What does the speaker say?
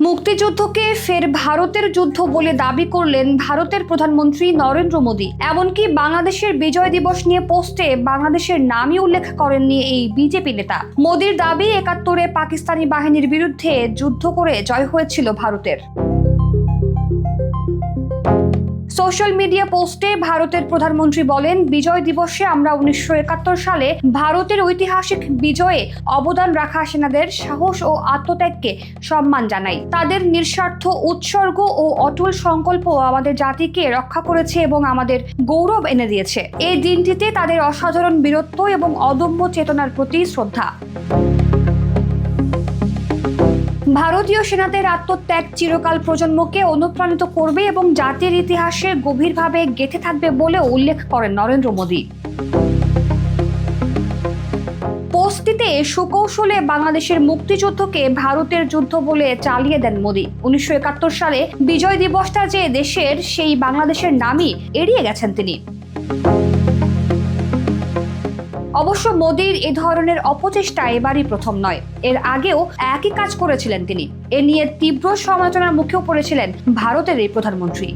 মুক্তিযুদ্ধকে ফের ভারতের যুদ্ধ বলে দাবি করলেন ভারতের প্রধানমন্ত্রী নরেন্দ্র মোদী। এমনকি বাংলাদেশের বিজয় দিবস নিয়ে পোস্টে বাংলাদেশের নামই উল্লেখ করেননি এই বিজেপি নেতা। মোদীর দাবি ৭১-এ পাকিস্তানি বাহিনীর বিরুদ্ধে যুদ্ধ করে জয় হয়েছিল ভারতের। সোশ্যাল মিডিয়া পোস্টে ভারতের প্রধানমন্ত্রী বলেন, বিজয় দিবসে আমরা ১৯৭১ সালে ভারতের ঐতিহাসিক বিজয়ে অবদান রাখা সেনাদের সাহস ও আত্মত্যাগকে সম্মান জানাই। তাদের নিঃস্বার্থ উৎসর্গ ও অটল সংকল্প আমাদের জাতিকে রক্ষা করেছে এবং আমাদের গৌরব এনে দিয়েছে। এই দিনটিতে তাদের অসাধারণ বীরত্ব এবং অদম্য চেতনার প্রতি শ্রদ্ধা। ভারতীয় সেনাদের আত্মত্যাগ চিরকাল প্রজন্মকে অনুপ্রাণিত করবে এবং জাতির ইতিহাসে গভীরভাবে গেঁথে থাকবে বলে উল্লেখ করেন নরেন্দ্র মোদী। পোস্টটিতে সুকৌশলে বাংলাদেশের মুক্তিযুদ্ধকে ভারতের যুদ্ধ বলে চালিয়ে দেন মোদী। ১৯৭১ সালে বিজয় দিবসটা যে দেশের, সেই বাংলাদেশের নামই এড়িয়ে গেছেন তিনি। অবশ্য মোদীর এ ধরনের অপচেষ্টা এবারই প্রথম নয়, এর আগেও একই কাজ করেছিলেন তিনি। এ নিয়ে তীব্র সমালোচনার মুখেও পড়েছিলেন ভারতের এই প্রধানমন্ত্রী।